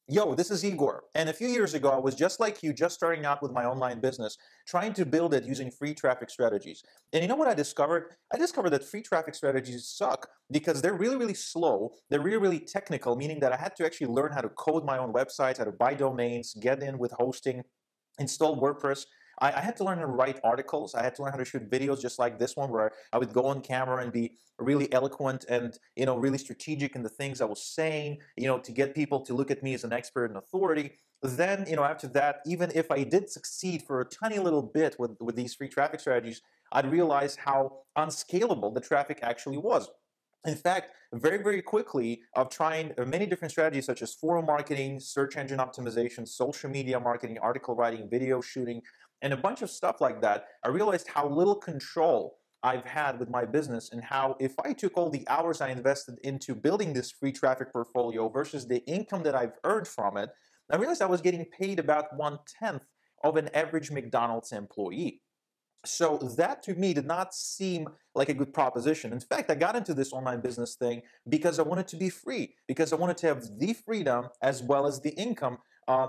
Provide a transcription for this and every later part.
Yo, this is Igor. And a few years ago, I was just like you, just starting out with my online business, trying to build it using free traffic strategies. And you know what I discovered? I discovered that free traffic strategies suck because they're really, really slow. They're really, really technical, meaning that I had to actually learn how to code my own websites, how to buy domains, get in with hosting, install WordPress. I had to learn how to write articles. I had to learn how to shoot videos just like this one, where I would go on camera and be really eloquent and really strategic in the things I was saying, to get people to look at me as an expert and authority. Then, after that, even if I did succeed for a tiny little bit with these free traffic strategies, I'd realize how unscalable the traffic actually was. In fact, very, very quickly of trying many different strategies such as forum marketing, search engine optimization, social media marketing, article writing, video shooting, and a bunch of stuff like that, I realized how little control I've had with my business and how if I took all the hours I invested into building this free traffic portfolio versus the income that I've earned from it, I realized I was getting paid about 1/10 of an average McDonald's employee. So that to me did not seem like a good proposition. In fact, I got into this online business thing because I wanted to be free, because I wanted to have the freedom as well as the income.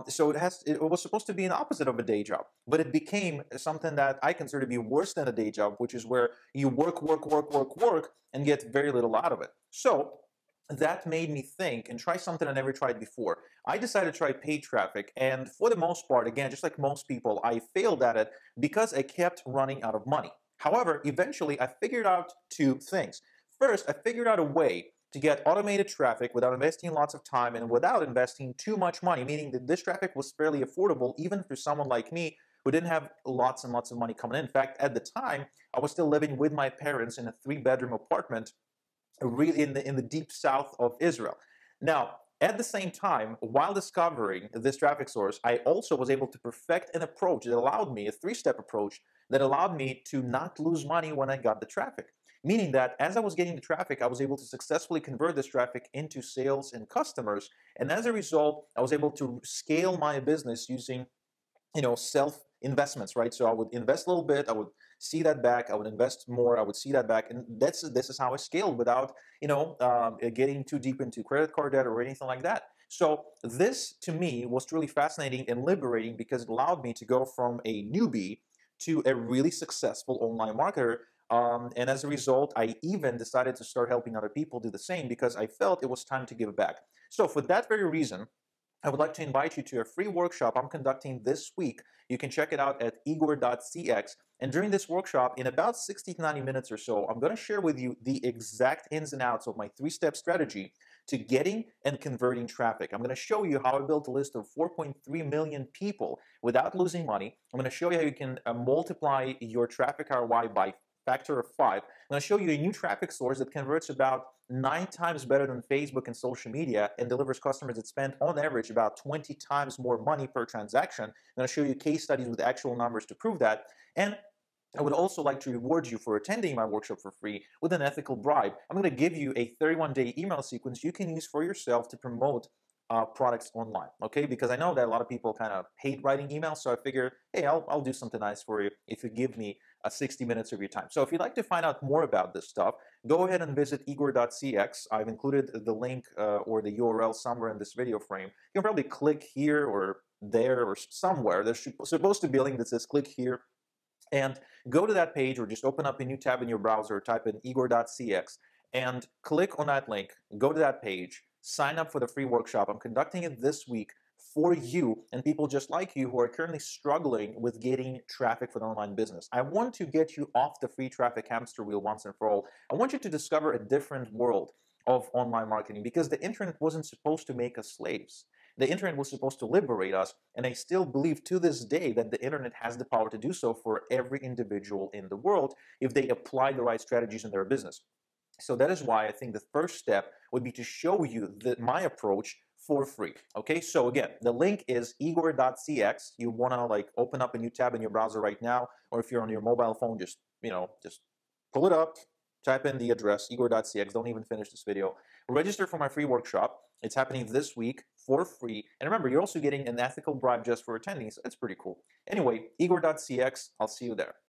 So it was supposed to be an opposite of a day job, but it became something that I consider to be worse than a day job, which is where you work, work, work, work, work, and get very little out of it. So that made me think and try something I never tried before. I decided to try paid traffic, and for the most part, again, just like most people, I failed at it because I kept running out of money. However, eventually I figured out two things. First, I figured out a way to get automated traffic without investing lots of time and without investing too much money, meaning that this traffic was fairly affordable even for someone like me who didn't have lots and lots of money coming in. In fact, at the time, I was still living with my parents in a three-bedroom apartment really in the deep south of Israel. Now, at the same time, while discovering this traffic source, I also was able to perfect an approach that allowed me, a three-step approach that allowed me to not lose money when I got the traffic. Meaning that as I was getting the traffic, I was able to successfully convert this traffic into sales and customers. And as a result, I was able to scale my business using self investments, right? So I would invest a little bit, I would see that back, I would invest more, I would see that back, and this is how I scaled without getting too deep into credit card debt or anything like that. So this to me was truly fascinating and liberating because it allowed me to go from a newbie to a really successful online marketer. And as a result, I even decided to start helping other people do the same because I felt it was time to give back. So for that very reason, I would like to invite you to a free workshop I'm conducting this week. You can check it out at igor.cx. And during this workshop, in about 60 to 90 minutes or so, I'm going to share with you the exact ins and outs of my three-step strategy to getting and converting traffic. I'm going to show you how I built a list of 4.3 million people without losing money. I'm going to show you how you can multiply your traffic ROI by factor of 5. I'm going to show you a new traffic source that converts about 9 times better than Facebook and social media and delivers customers that spend on average about 20 times more money per transaction. I'm going to show you case studies with actual numbers to prove that. And I would also like to reward you for attending my workshop for free with an ethical bribe. I'm going to give you a 31-day email sequence you can use for yourself to promote products online, okay? Because I know that a lot of people kind of hate writing emails, so I figure, hey, I'll do something nice for you if you give me 60 minutes of your time. So if you'd like to find out more about this stuff, go ahead and visit igor.cx. I've included the link or the URL somewhere in this video frame. You can probably click here or there or somewhere. There's supposed to be a link that says click here and go to that page or just open up a new tab in your browser, type in igor.cx and click on that link, go to that page, sign up for the free workshop. I'm conducting it this week for you and people just like you who are currently struggling with getting traffic for an online business. I want to get you off the free traffic hamster wheel once and for all. I want you to discover a different world of online marketing because the internet wasn't supposed to make us slaves. The internet was supposed to liberate us, and I still believe to this day that the internet has the power to do so for every individual in the world if they apply the right strategies in their business. So that is why I think the first step would be to show you my approach for free. Okay, so again, the link is igor.cx. You want to like open up a new tab in your browser right now, or if you're on your mobile phone, just pull it up, type in the address igor.cx. Don't even finish this video. Register for my free workshop. It's happening this week for free. And remember, you're also getting an ethical bribe just for attending, so it's pretty cool. Anyway, igor.cx. I'll see you there.